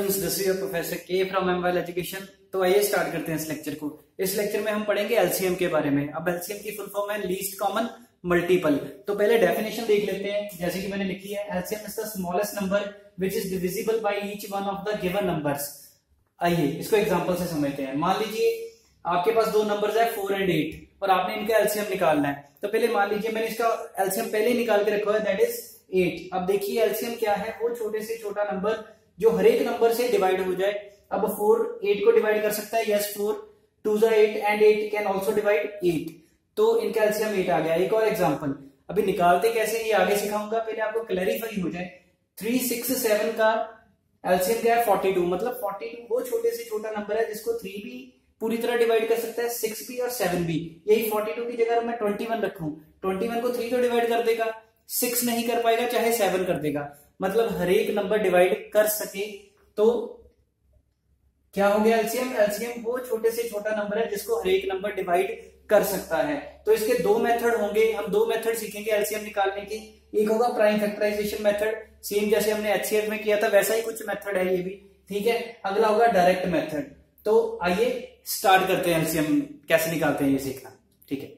Students, this is your professor के from एमवाइल education. तो आइए स्टार्ट करते हैं इस लेक्चर को। इस लेक्चर में हम पढ़ेंगे एलसीएम के बारे में। अब एलसीएम की फुल फॉर्म है लीस्ट कॉमन मल्टीपल। तो पहले डेफिनेशन देख लेते हैं, जैसे कि मैंने लिखी है, LCM is the smallest number which is divisible by each one of the given numbers. आइए इसको एग्जांपल से समझते हैं। मान लीजिए आपके पास दो नंबर्स है 4 और 8 और आपने इनका एलसीएम निकालना है। तो पहले मान लीजिए मैंने इसका एलसीएम पहले ही निकाल के रखा है, दैट इज 8। अब देखिए एलसीएम क्या है, वो छोटे से छोटा नंबर जो हर एक नंबर से डिवाइड हो जाए। अब 4 8 को डिवाइड कर सकता है, yes 4 2 8 and 8 can also divide 8। तो इनका एलसीएम 8 आ गया। एक और एग्जांपल, अभी निकालते कैसे ये आगे सिखाऊंगा, पहले आपको क्लैरिफाई हो जाए। 3 6 7 का एलसीएम क्या है 42। मतलब 42 वो छोटे से छोटा नंबर है जिसको 3 भी पूरी तरह डिवाइड कर सकता है, 6 भी और 7 भी। यही 42 की जगह मैं 21 रखूं, 21 को 3 तो डिवाइड कर देगा, 6 नहीं कर पाएगा, चाहे 7 कर देगा। मतलब हर एक नंबर डिवाइड कर सके। तो क्या हो गया एलसीएम? एलसीएम वो छोटे से छोटा नंबर है जिसको हर एक नंबर डिवाइड कर सकता है। तो इसके दो मेथड होंगे, हम दो मेथड सीखेंगे एलसीएम निकालने के। एक होगा प्राइम फैक्टराइजेशन मेथड, सेम जैसे हमने एचसीएफ में किया था वैसा ही कुछ मेथड है ये भी, ठीक है। अगला होगा डायरेक्ट मेथड। तो आइए स्टार्ट करते हैं एलसीएम कैसे निकालते हैं ये सीखना, ठीक है।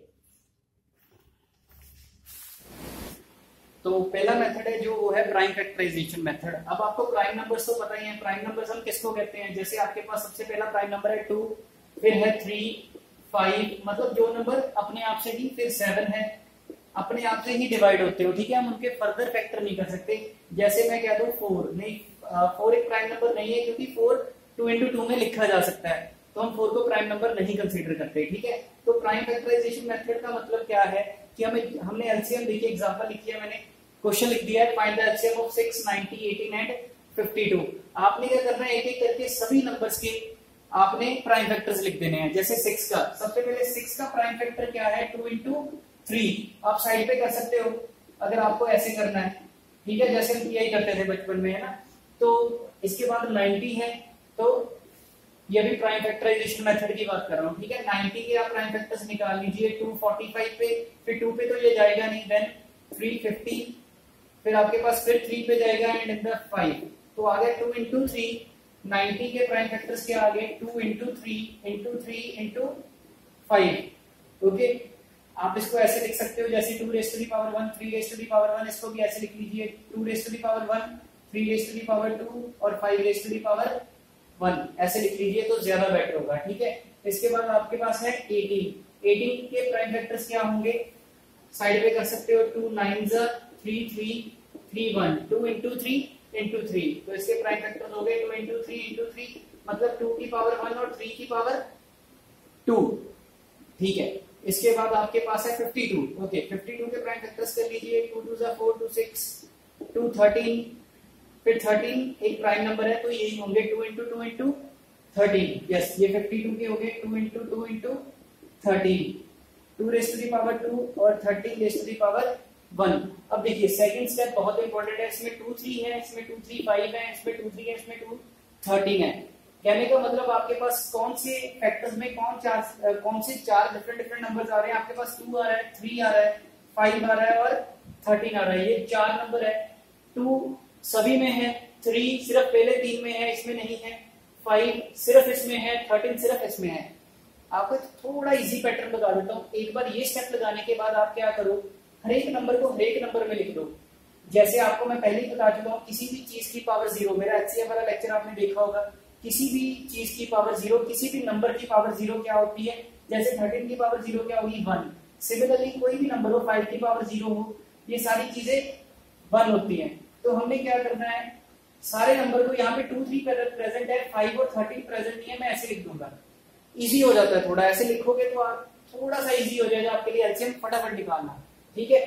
तो पहला मेथड है जो वो है प्राइम फैक्टराइजेशन मेथड। अब आपको प्राइम नंबर्स तो पता ही है, प्राइम नंबर्स हम किसको कहते हैं। जैसे आपके पास सबसे पहला प्राइम नंबर है 2, फिर है 3 5, मतलब जो नंबर अपने आप से ही, फिर 7 है, अपने आप से ही डिवाइड होते हो, ठीक है। हम उनके फर्दर फैक्टर नहीं कर सकते। जैसे मैं कह दूं 4 नहीं, 4 एक प्राइम नंबर नहीं है क्योंकि 4 2 into 2 में लिखा जा सकता है, तो हम 4 को प्राइम नंबर नहीं कंसीडर करते, ठीक है। तो प्राइम फैक्टराइजेशन मेथड का मतलब क्या है कि हमने एलसीएम देखिए, एग्जांपल लिखी है मैंने, क्वेश्चन लिख दिया है, find the LCM of 6 90 18 and 52। आपने क्या करना है, एक एक करके सभी नंबर्स के आपने प्राइम फैक्टर्स लिख देने हैं। जैसे 6 का, सबसे पहले 6 का प्राइम फैक्टर क्या है 2 into 3। आप साइड पे कर सकते हो अगर आपको ऐसे करना है, ठीक है, जैसे हम यही करते थे बचपन में, है ना। तो इसके बाद 90 है, तो ये भी प्राइम फैक्टराइजेशन मेथड की बात कर रहा हूँ, ठीक है। 90 के आप प्राइम फैक्टर्स निकाल लीजिए। 245 पे, फिर 2 पे तो ये जाएगा नहीं, देन 350, फिर आपके पास फिर 3 पे जाएगा एंड इन द 5। तो आ गया 2 into 3। 90 के प्राइम फैक्टर्स क्या आ गए 2 into 3 into 3 into 5। ओके, आप इसको ऐसे लिख सकते हो जैसे 2 raised to the power 1 3 raised to the power 1, इसको भी ऐसे लिख लीजिए 2 raised to the power 1 3 raised to the power 2 और 5 raised to the power 1, ऐसे लिख लीजिए तो ज्यादा बेटर होगा, ठीक है। इसके बाद आपके पास है 18 के प्राइम फैक्टर्स क्या होंगे, साइड पे कर सकते हो 2 9s 3 3 3 1 2 into 3 into 3। तो इसके प्राइम फैक्टर्स हो गए 2 into 3 into 3, मतलब 2 की पावर 1 और 3 की पावर 2, ठीक है। इसके बाद आपके पास है 52। ओके, 52 के प्राइम फैक्टर्स कर लीजिए 2 2 4 2 6 2 13, फिर 13 एक प्राइम नंबर है तो यही होंगे 2 into 2 into 13। यस, ये 52 के हो गए 2 into 2 into 13, 2 raised to the power 2 और 13 raised to the power 1। अब देखिए सेकंड स्टेप बहुत इंपॉर्टेंट है, इसमें 2 3 है, इसमें 2 3 5 है, इसमें 2 3 है, इसमें 2 13 है। कहने का मतलब आपके पास कौन से फैक्टर्स में कौन से चार डिफरेंट नंबर्स आ रहे हैं। आपके पास 2 आ रहा है, 3 आ रहा है, 5 आ रहा है और 13 आ रहा है। ये 4 नंबर है। 2 सभी में है, 3 सिर्फ पहले 3 में है, इसमें नहीं है, 5 सिर्फ इसमें है, 13 सिर्फ इसमें है। आपको थोड़ा इजी पैटर्न बता देता हूँ। एक बार ये स्टेप लगाने के बाद आप क्या करो, हर एक नंबर को हर एक नंबर में लिख दो। जैसे आपको मैं पहले ही बता चुका हूँ, किसी भी चीज की पावर 0, मेरा एचसीएफ वाला लेक्चर आपने देखा होगा, किसी भी चीज की पावर 0, किसी भी नंबर की पावर 0 क्या होती है। जैसे 13 की पावर 0 क्या होगी 1। सिमिलरली कोई भी नंबर हो, 5 की पावर 0 हो, ये सारी चीजें 1 होती हैं। तो हमने क्या करना है, सारे नंबर को, यहाँ पे 2 3 प्रेजेंट है, 5 और 13 प्रेजेंट नहीं है, मैं ऐसे लिख दूंगा, इजी हो जाता है थोड़ा। ऐसे लिखोगे तो आप थोड़ा सा इजी हो जाएगा आपके लिए एलसीएम फटाफट निकालना, ठीक है।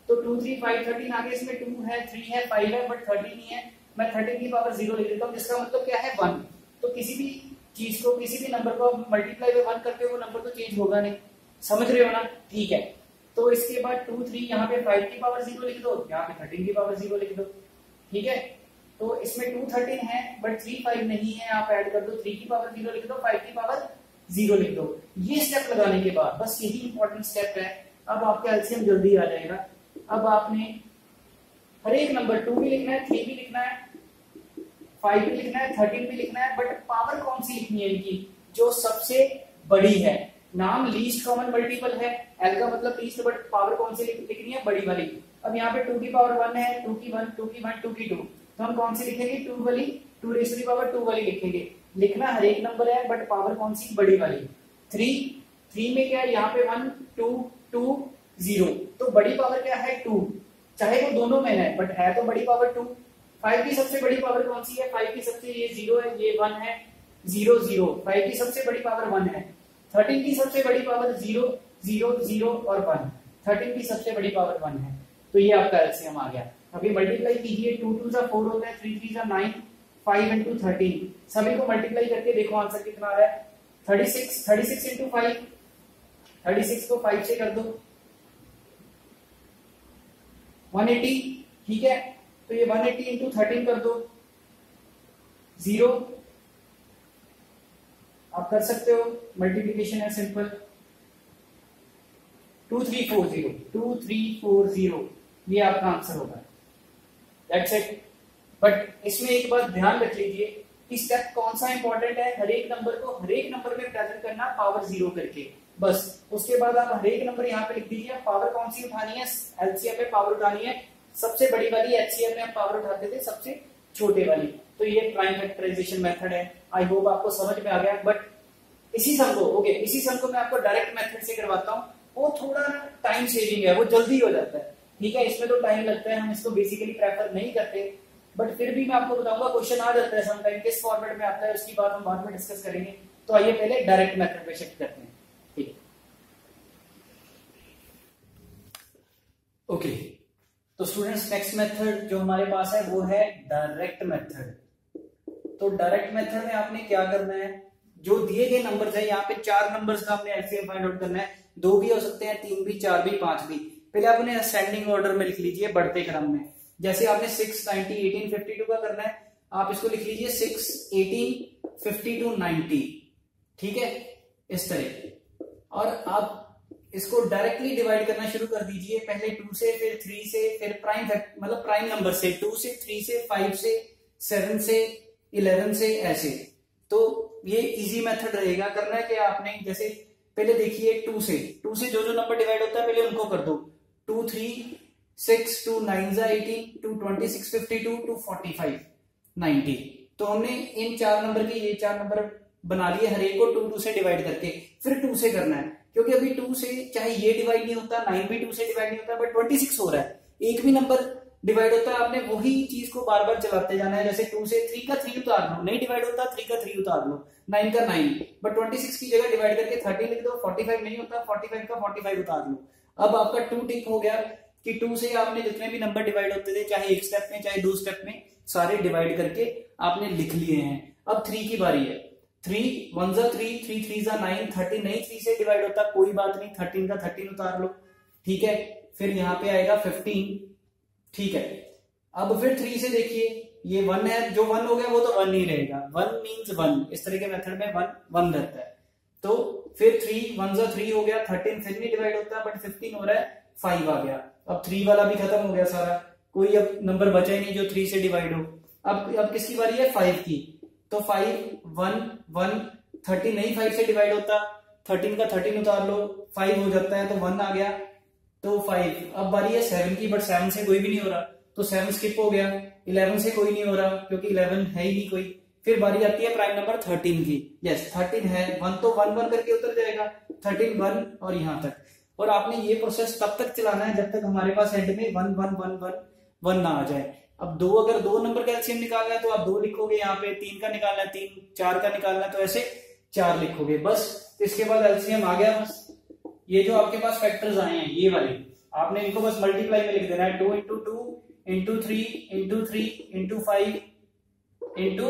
तो 2 3 5 13 आगे, इसमें 2 है 3 है 5 है बट 13 नहीं है, मैं 13 की पावर 0 लिख देता हूँ, जिसका मतलब क्या है 1। तो किसी भी चीज को, किसी भी नंबर को मल्टीप्लाई बाय 1 करके वो नंबर तो चेंज होगा नहीं, समझ रहे हो ना, ठीक है। तो इसके बाद 2 3 यहाँ पे 5 की पावर 0 लिख दो, यहाँ पे 13 की पावर 0 लिख दो, ठीक है। तो इसमें 2 13 है बट 3 5 नहीं है, आप ऐड कर दो, 3 की पावर 0 लिख दो, 5 की पावर 0 लिख दो। ये स्टेप लगाने के बाद बस यही इंपॉर्टेंट स्टेप है, अब आपका एलसीएम जल्दी आ जाएगा। अब आपने हर एक नंबर 2 भी लिखना है, 3 भी लिखना है, 5 भी लिखना है, 13 भी लिखना है, बट पावर कौन सी लिखनी है इनकी, जो सबसे बड़ी है। नाम लीस्ट कॉमन मल्टीपल है, एल का मतलब लीस्ट, बट पावर कौन सी लिखनी है, बड़ी वाली। अब यहाँ पे 2 की पावर 1 है, 2 की 1, 2 की 1, 2 की 2, तो हम कौन सी लिखेंगे, 2 वाली, 2 रेज़ टू दी पावर 2 वाली लिखेंगे। लिखना हर एक नंबर है, बट पावर कौन सी, बड़ी वाली। 3 में क्या है, यहाँ पे 1 2 2 0, तो बड़ी पावर क्या है, 2, चाहे वो दोनों में है, बट है तो बड़ी पावर 2। 5 की सबसे बड़ी पावर कौन सी है, 5 की सबसे, ये 0 है, ये 1 है, 0 0, 5 की सबसे बड़ी पावर 1 है। 13 की सबसे बड़ी पावर 0 0 0 और 1, 13 की सबसे बड़ी पावर 1 है। तो ये आपका एलसीएम आ गया। अभी मल्टीप्लाई कीजिए, 2 2 जा 4 होता है, 3 3 जा 9, 5 into 13, सभी को मल्टीप्लाई करके देखो आंसर कितना आ रहा है, 36 36 into 5, 36 को 5 से कर दो, 180, ठीक है। तो ये 180 into 13 कर दो, 0, आप कर सकते हो, मल्टीप्लीकेशन है सिंपल। 2340, ये आपका आंसर होगा, दैट्स इट। बट इसमें एक बात ध्यान रख लीजिए कि स्टेप कौन सा इंपॉर्टेंट है, हर एक नंबर को हर एक नंबर में प्रेजेंट करना पावर 0 करके, बस। उसके बाद आप हर एक नंबर यहाँ पे लिख दीजिए, पावर कौन सी उठानी है, एलसीएम में पावर उठानी है सबसे बड़ी वाली, एचसीएम में हम पावर उठाते थे सबसे छोटे वाली। तो ये प्राइम फैक्टराइजेशन मेथड है। आई होप आपको समझ में आ गया। बट इसी सम को मैं आपको डायरेक्ट मेथड से करवाता हूँ, वो थोड़ा टाइम सेविंग है, वो जल्दी हो जाता है, ठीक है। इसमें तो टाइम लगता है, हम इसको बेसिकली प्रेफर नहीं करते, बट फिर भी मैं आपको बताऊंगा, क्वेश्चन आ जाता है समटाइम, किस फॉर्मेट में आता है उसकी बात हम बाद में डिस्कस करेंगे। तो आइए पहले डायरेक्ट मेथड पे शिफ्ट करते हैं, ठीक। ओके, तो स्टूडेंट्स नेक्स्ट मेथड जो हमारे पास है वो है डायरेक्ट मेथड। तो डायरेक्ट मेथड में आपने क्या करना है, जो दिए गए नंबर्स है, यहाँ पे 4 नंबर्स का आपने एलसीएम फाइंड आउट करना है, 2 भी हो सकते हैं, 3 भी, 4 भी, 5 भी। पहले आपने असेंडिंग ऑर्डर में लिख लीजिए, बढ़ते क्रम में। जैसे आपने 6 90 18 52 का करना है, आप इसको लिख लीजिए 6 18 52 90, ठीक है, इस तरह। और आप इसको डायरेक्टली डिवाइड करना शुरू कर दीजिए, पहले 2 से, फिर 3 से, फिर प्राइम मतलब प्राइम नंबर से, 2 से, 3 से, 5 से, 7 से, 11 से, ऐसे। तो ये इजी मेथड रहेगा। करना है कि आपने, जैसे पहले देखिए 2 से जो नंबर डिवाइड होता है पहले उनको कर दो, 2 3 6 2 9 18 2 26 52 2 45 90। तो हमने इन 4 नंबर के ये 4 नंबर बना लिए, हर एक को 2 2 से डिवाइड करके। फिर 2 से करना है, क्योंकि अभी 2 से चाहे ये डिवाइड नहीं होता, 9 भी 2 से डिवाइड नहीं होता, बट 26 हो रहा है, एक भी नंबर डिवाइड होता है, आपने वही चीज को बार बार चलाते जाना है। जैसे 2 से 3 का 3 उतार लो, नहीं डिवाइड होता, 3 का 3 उतार लो, 9 का 9, बट 26 की जगह डिवाइड करके 30 लिख दो, 45 नहीं होता, 45 का 45 उतार लो। अब आपका 2 टिक हो गया कि 2 से आपने जितने भी नंबर डिवाइड होते थे, चाहे एक स्टेप में चाहे 2 स्टेप में, सारे डिवाइड करके आपने लिख लिए हैं। अब 3 की बारी है, 3 1 जा 3 3 3 जा 9, 13 नहीं 3 से डिवाइड होता, कोई बात नहीं, 13 का 13 उतार लो, ठीक है। फिर यहाँ पे आएगा 15, ठीक है। अब फिर 3 से देखिए, ये 1 है, जो 1 हो गया वो तो 1 ही रहेगा, 1 मींस 1, इस तरह के मेथड में 1 1 रहता है। तो फिर 3 1 जा 3 हो गया, 13 फिर नहीं डिवाइड होता, बट 15 हो रहा है, 5 आ गया। अब 3 वाला भी खत्म हो गया सारा, कोई अब नंबर बचा ही नहीं जो 3 से डिवाइड हो। अब किसकी बारी है, 5 की। तो 5 1 1 13 नहीं 5 से डिवाइड होता, 13 का 13 उतार लो, 5 हो जाता है, तो 1 आ गया, तो 5। अब बारी है 7 की, बट 7 से कोई भी नहीं हो रहा, तो 7 स्किप हो गया। 11 से कोई नहीं हो रहा, क्योंकि 11 है ही नहीं कोई। फिर बारी आती है प्राइम नंबर 13 की, यस 13 है, 1 तो 1 1 करके उतर जाएगा, 13 1 और यहां तक। और आपने ये प्रोसेस तब तक चलाना है जब तक हमारे पास एंड में 1 1 1 1 1 ना आ जाए। अब अगर 2 नंबर का एलसीएम निकालना है तो आप 2 लिखोगे, यहाँ पे 3 का निकालना है 3, 4 का निकालना है तो ऐसे 4 लिखोगे, बस। इसके बाद एलसीएम आ गया। बस ये जो आपके पास फैक्टर्स आए हैं ये वाले, आपने इनको बस मल्टीप्लाई में लिख देना है, 2 into 2 into 3 into 3 into 5 into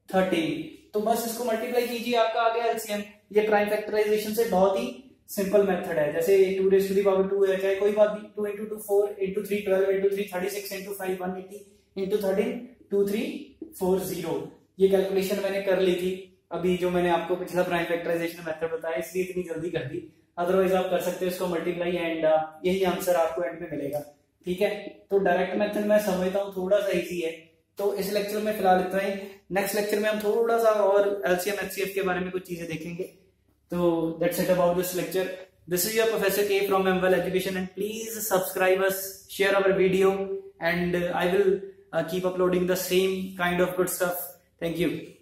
13। तो बस इसको मल्टीप्लाई कीजिए, आपका आ गया एलसीएम। ये प्राइम फैक्टराइजेशन से बहुत ही सिंपल मेथड है। जैसे 2 raised to the power 2 है, चाहे कोई बात नहीं, 2 into 2 4 into 3 12 into 3 36 into 5 180 into 13 2340। ये कैलकुलेशन मैंने कर ली थी अभी, जो मैंने आपको पिछला प्राइम फैक्टराइजेशन मेथड बताया, इसलिए इतनी जल्दी कर दी। अदरवाइज आप कर सकते हो इसको मल्टीप्लाई एंड यही आंसर आपको एंड में मिलेगा, ठीक है। तो डायरेक्ट मेथड मैं समझता हूँ थोड़ा सा इजी है, तो इस लेक्चर में फिलहाल इतना ही। नेक्स्ट लेक्चर में हम थोड़ा सा और एलसीएम एचसीएफ के बारे में कुछ चीजें देखेंगे। तो that's it about this lecture. This is your Professor K from MWell Education, and please subscribe us, share our video, and I will keep uploading the same kind of good stuff. Thank you.